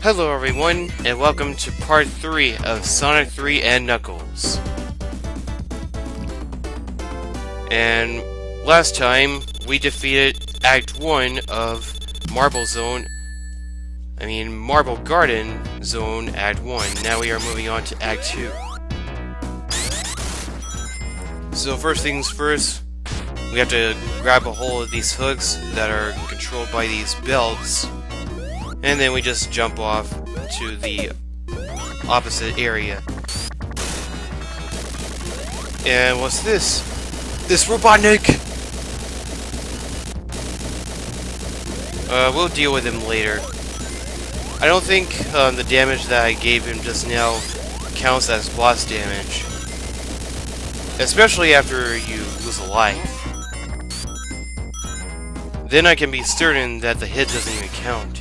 Hello everyone, and welcome to part 3 of Sonic 3 and Knuckles. And last time, we defeated Act 1 of Marble Garden Zone Act 1. Now we are moving on to Act 2. So first things first, we have to grab a hold of these hooks that are controlled by these belts. And then we just jump off to the opposite area. And what's this? This Robotnik! We'll deal with him later. I don't think the damage that I gave him just now counts as boss damage. Especially after you lose a life. Then I can be certain that the hit doesn't even count.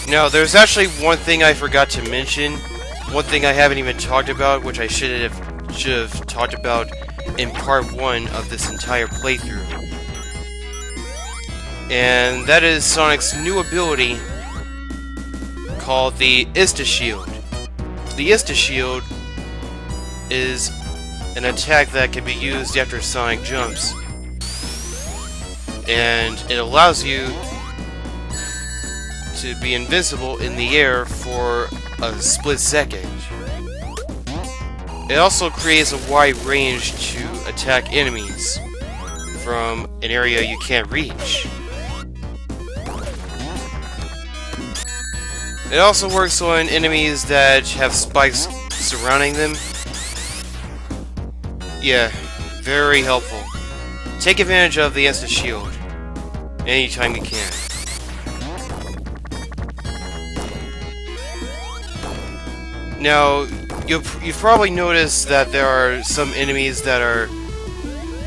Now, there's actually one thing I forgot to mention, one thing I haven't even talked about, which I should have talked about in part 1 of this entire playthrough. And that is Sonic's new ability called the Insta-Shield. The Insta-Shield is an attack that can be used after Sonic jumps. And it allows you to be invincible in the air for a split second. It also creates a wide range to attack enemies from an area you can't reach. It also works on enemies that have spikes surrounding them. Yeah, very helpful. Take advantage of the Instant Shield anytime you can. Now, you've probably noticed that there are some enemies that are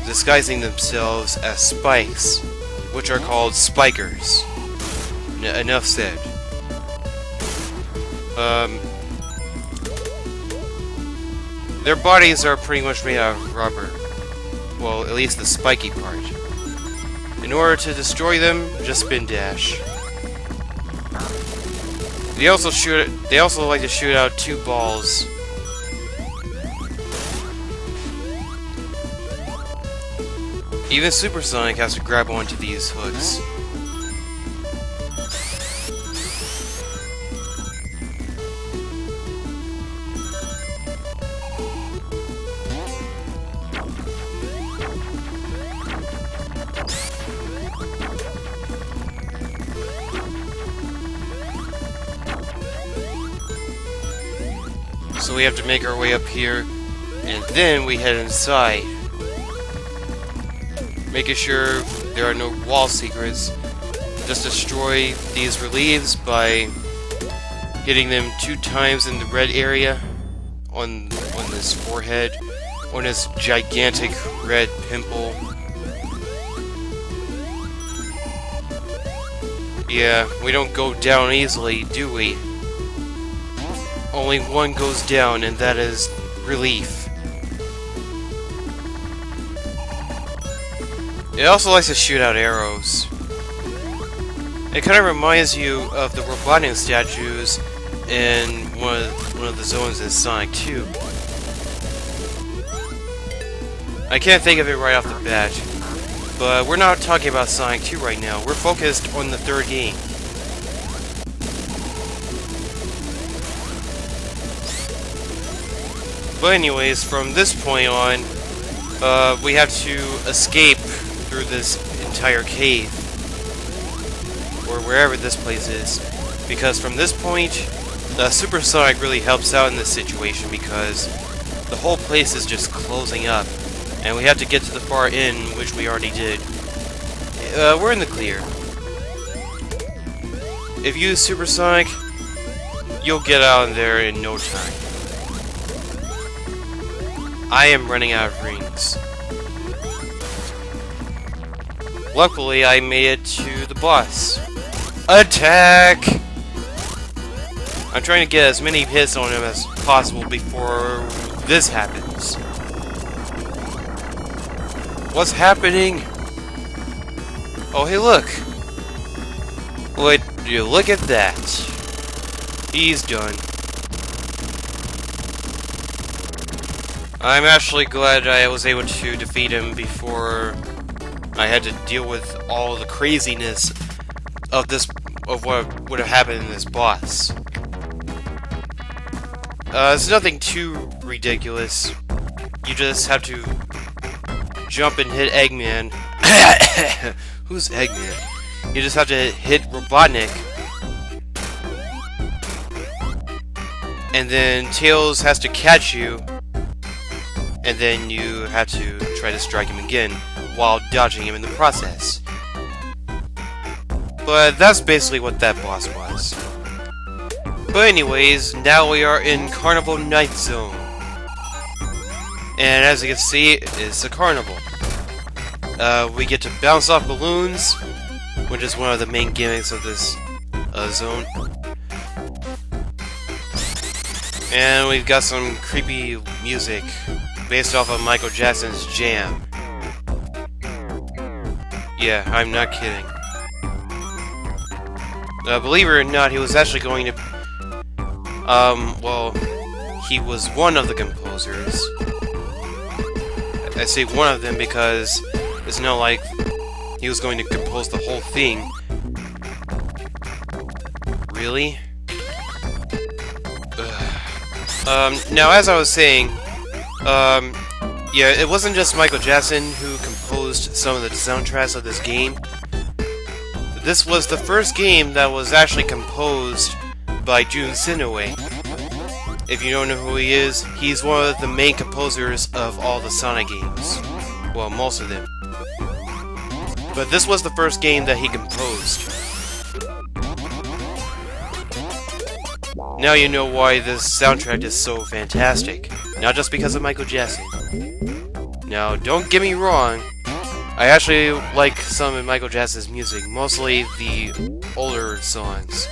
disguising themselves as spikes, which are called spikers. Enough said. Their bodies are pretty much made out of rubber. Well, at least the spiky part. In order to destroy them, just spin dash. They also like to shoot out 2 balls. Even Super Sonic has to grab onto these hooks. So we have to make our way up here, and then we head inside. Making sure there are no wall secrets. Just destroy these reliefs by hitting them 2 times in the red area on this forehead, on this gigantic red pimple. Yeah, we don't go down easily, do we? Only one goes down, and that is relief. It also likes to shoot out arrows. It kind of reminds you of the Robotnik statues in one of the zones in Sonic 2. I can't think of it right off the bat, but we're not talking about Sonic 2 right now. We're focused on the 3rd game. But anyways, from this point on, we have to escape through this entire cave, or wherever this place is, because from this point, Super Sonic really helps out in this situation because the whole place is just closing up, and we have to get to the far end, which we already did. We're in the clear. If you use Super Sonic, you'll get out of there in no time. I am running out of rings. Luckily, I made it to the boss. Attack! I'm trying to get as many hits on him as possible before this happens. What's happening? Oh, hey, look! Would you look at that? He's done. I'm actually glad I was able to defeat him before I had to deal with all the craziness of what would have happened in this boss. It's nothing too ridiculous. You just have to jump and hit Eggman. Who's Eggman? You just have to hit Robotnik. And then Tails has to catch you. And then you have to try to strike him again while dodging him in the process. But that's basically what that boss was. But anyways, now we are in Carnival Night Zone. And as you can see, it's a carnival. We get to bounce off balloons, which is one of the main gimmicks of this zone. And we've got some creepy music based off of Michael Jackson's Jam. Yeah, I'm not kidding. Believe it or not, he was actually going to... well, he was one of the composers. I say one of them because it's not like he was going to compose the whole thing. Really? Now, as I was saying, yeah, it wasn't just Michael Jackson who composed some of the soundtracks of this game. This was the first game that was actually composed by Jun Senoue. If you don't know who he is, he's one of the main composers of all the Sonic games. Well, most of them. But this was the first game that he composed. Now you know why this soundtrack is so fantastic. Not just because of Michael Jackson. Now, don't get me wrong, I actually like some of Michael Jackson's music, mostly the older songs.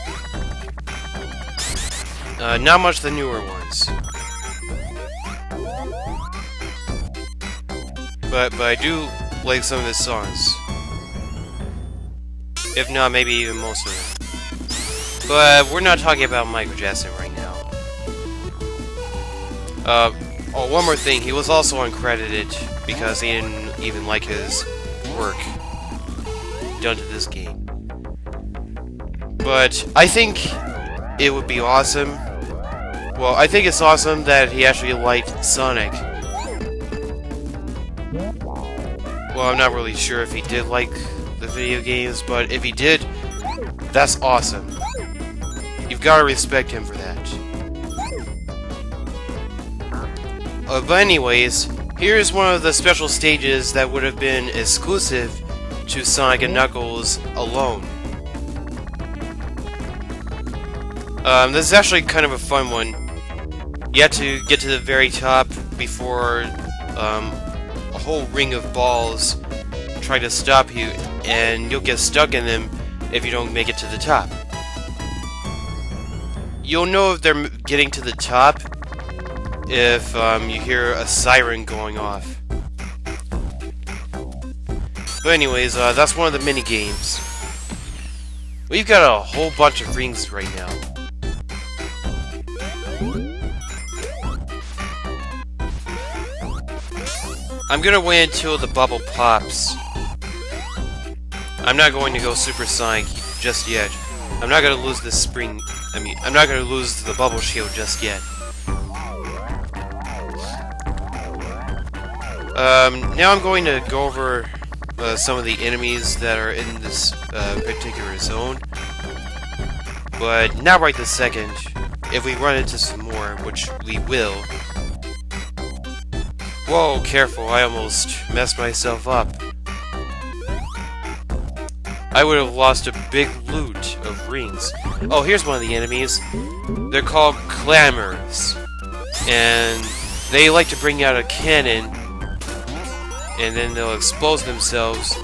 Not much the newer ones. But I do like some of his songs. If not, maybe even most of them. But we're not talking about Michael Jackson right now. Oh, one more thing, he was also uncredited because he didn't even like his work done to this game. But I think it would be awesome. Well, I think it's awesome that he actually liked Sonic. Well, I'm not really sure if he did like the video games, but if he did, that's awesome. You've got to respect him for that. But anyways, here's one of the special stages that would have been exclusive to Sonic and Knuckles alone. This is actually kind of a fun one. You have to get to the very top before a whole ring of balls try to stop you, and you'll get stuck in them if you don't make it to the top. You'll know if they're getting to the top if you hear a siren going off. But anyways, that's one of the mini games. We've got a whole bunch of rings right now. I'm gonna wait until the bubble pops. I'm not going to go Super Sonic just yet. I'm not gonna lose this spring. I'm not gonna lose the bubble shield just yet. Now I'm going to go over some of the enemies that are in this particular zone. But not right this second. If we run into some more, which we will. Whoa, careful, I almost messed myself up. I would have lost a big loot of rings. Oh, here's one of the enemies. They're called Clammers. And they like to bring out a cannon, and then they'll expose themselves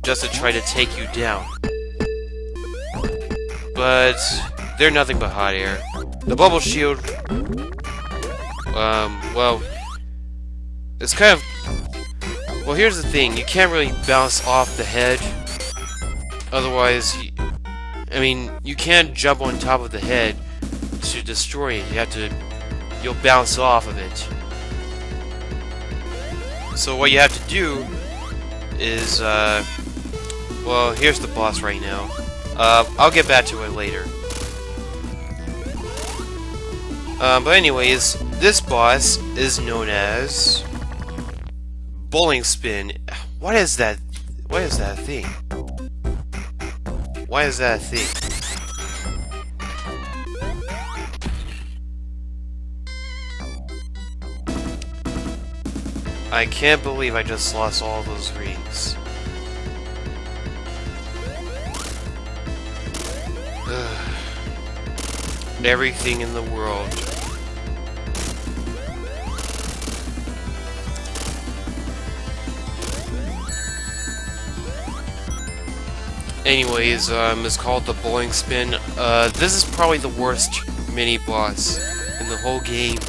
just to try to take you down. But they're nothing but hot air. The bubble shield, well, it's kind of Well, here's the thing. You can't really bounce off the head. Otherwise, I mean, you can't jump on top of the head to destroy it. You have to... You'll bounce off of it. So what you have to do is, well, here's the boss right now. I'll get back to it later. But anyways, this boss is known as Bowling Spin. What is that? What is that thing? Why is that a thing? I can't believe I just lost all those rings. Everything in the world. Anyways, it's called the Bowling Spin. This is probably the worst mini-boss in the whole game.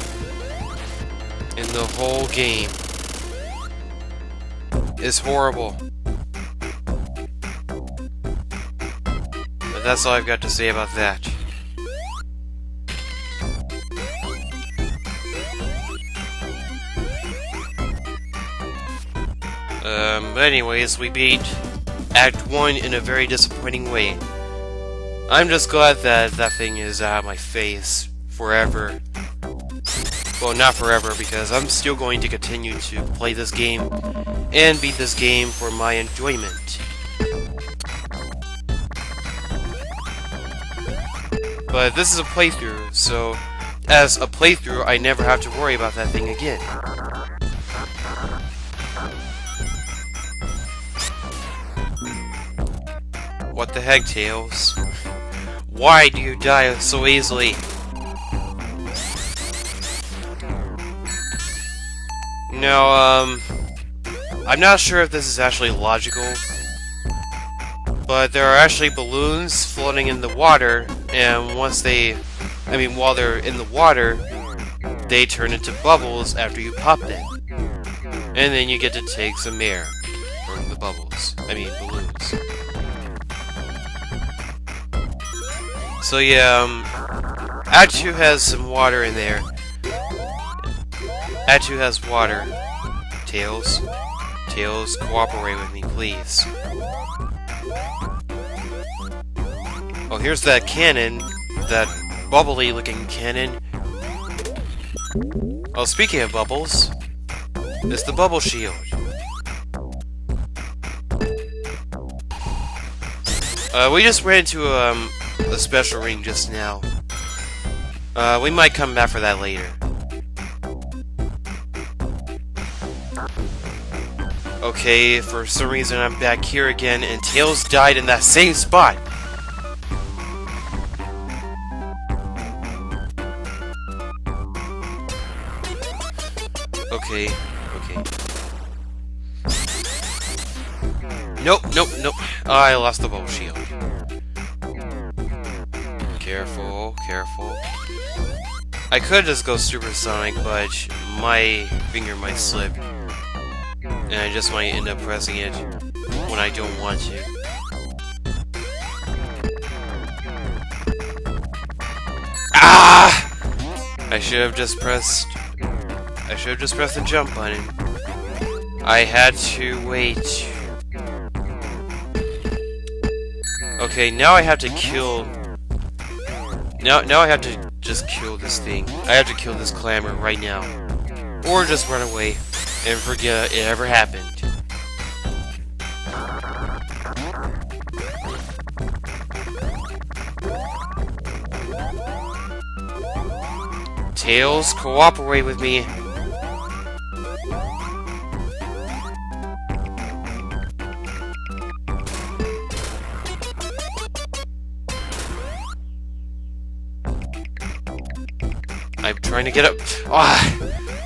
In the whole game. It's horrible. But that's all I've got to say about that. But anyways, we beat Act 1 in a very disappointing way. I'm just glad that that thing is out of my face forever. Well, not forever, because I'm still going to continue to play this game and beat this game for my enjoyment. But this is a playthrough, so as a playthrough, I never have to worry about that thing again. What the heck, Tails? Why do you die so easily? Now, I'm not sure if this is actually logical, but there are actually balloons floating in the water, and once while they're in the water, they turn into bubbles after you pop them. And then you get to take some air from the balloons. So yeah, Act 2 has some water in there. Act 2 has water. Tails, cooperate with me, please. Oh, here's that cannon. That bubbly looking cannon. Oh, speaking of bubbles, it's the bubble shield. We just ran into a special ring just now. We might come back for that later. Okay, for some reason I'm back here again, and Tails died in that same spot. Okay. Nope. Oh, I lost the bubble shield. Careful. I could just go supersonic, but my finger might slip. And I just might end up pressing it when I don't want to. Ah! I should have just pressed the jump button. I had to wait. Okay, now I have to kill... Now I have to just kill this thing. I have to kill this clamor right now. Or just run away and forget it ever happened. Tails, cooperate with me. I'm trying to get up.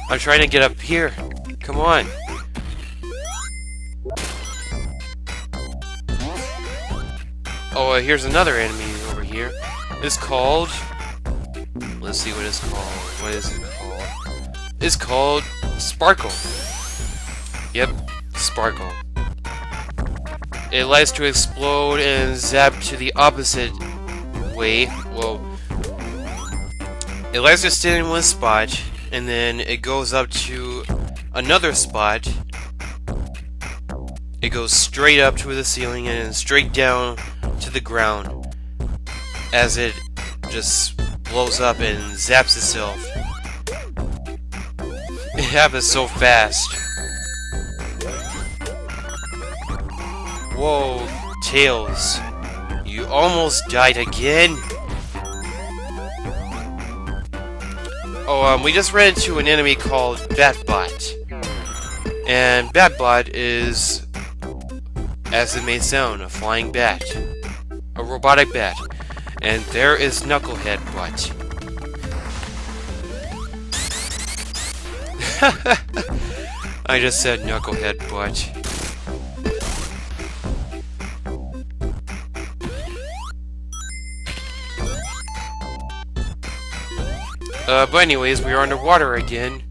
I'm trying to get up here. Come on. Oh, here's another enemy over here. It's called... Let's see what it's called. What is it called? It's called Sparkle. Yep. sparkle. It likes to explode and zap to the opposite way. Well, it likes to stand in one spot, and then it goes up to another spot. It goes straight up to the ceiling and then straight down to the ground as it just blows up and zaps itself. It happens so fast. Whoa, Tails. You almost died again? Oh, we just ran into an enemy called Batbot. And Batbot is, as it may sound, a flying bat. A robotic bat. And there is Knucklehead Butt. I just said Knucklehead Butt. But anyways, we are underwater again.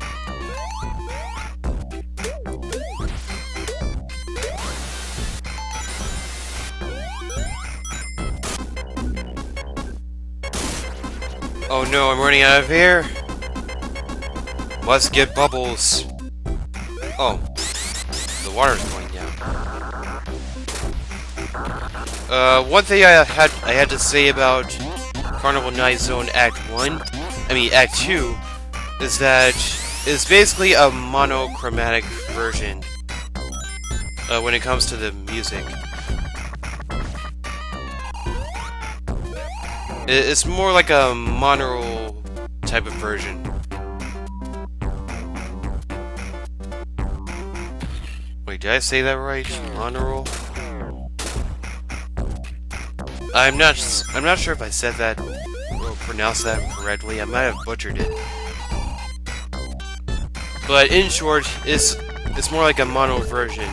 Oh no, I'm running out of air. Let's get bubbles. Oh, the water's going down. One thing I had to say about Carnival Night Zone Act 2, is that it's basically a monochromatic version when it comes to the music. It's more like a monaural type of version. Wait, did I say that right? Monaural? I'm not sure if I said that or pronounced that correctly. I might have butchered it. But in short, it's more like a mono version.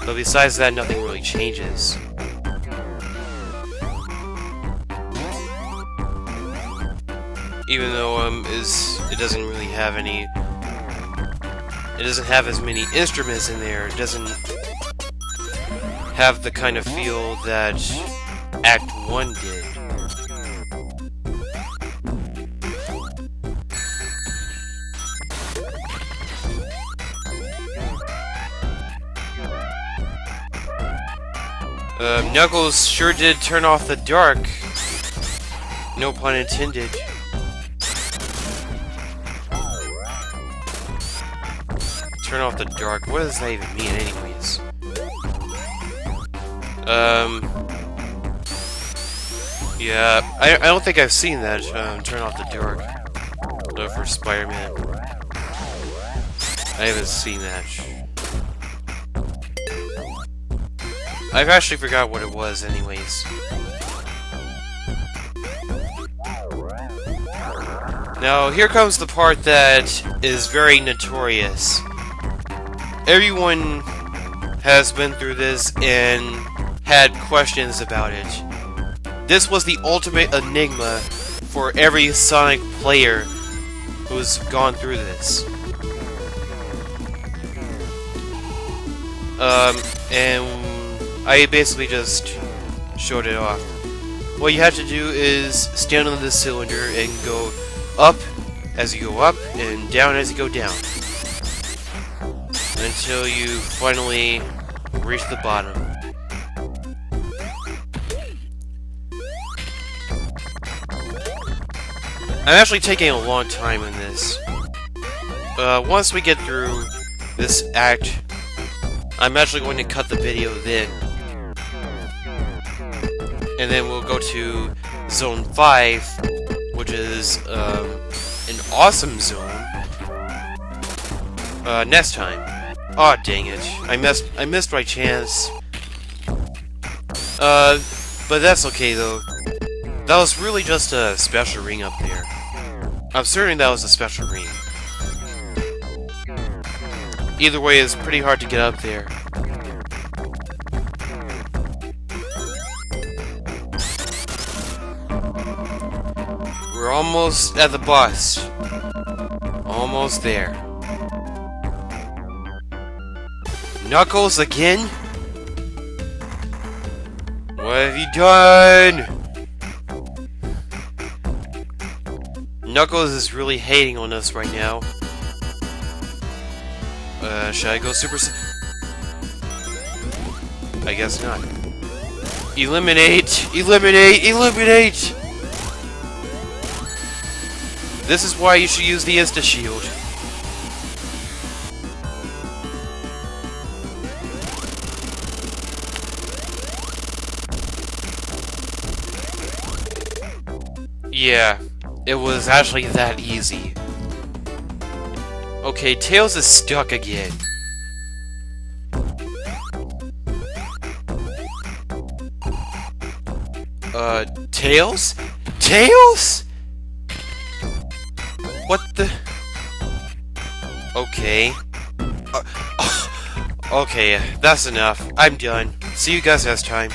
But besides that, nothing really changes. Even though it doesn't really have any. It doesn't have as many instruments in there. It doesn't have the kind of feel that Act 1 did. Knuckles sure did turn off the dark. No pun intended. Turn off the dark. What does that even mean, anyways? Yeah, I don't think I've seen that. Turn off the dark. For Spider-Man. I haven't seen that. I've actually forgot what it was, anyways. Now, here comes the part that is very notorious. Everyone has been through this and had questions about it. This was the ultimate enigma for every Sonic player who's gone through this. And I basically just showed it off. What you have to do is stand on the cylinder and go up as you go up and down as you go down. Until you finally reach the bottom. I'm actually taking a long time in this. Once we get through this act, I'm actually going to cut the video then. And then we'll go to Zone 5, which is an awesome zone. Next time. Aw, dang it. I missed my chance. But that's okay though. That was really just a special ring up there. I'm certain that was a special ring. Either way, it's pretty hard to get up there. We're almost at the boss. Almost there. Knuckles again? What have you done? Knuckles is really hating on us right now. Should I go Super I guess not. Eliminate! Eliminate! Eliminate! This is why you should use the Insta-Shield. Yeah, it was actually that easy. Okay, Tails is stuck again. Tails? Tails? What the? Okay. Okay, that's enough. I'm done. See you guys next time.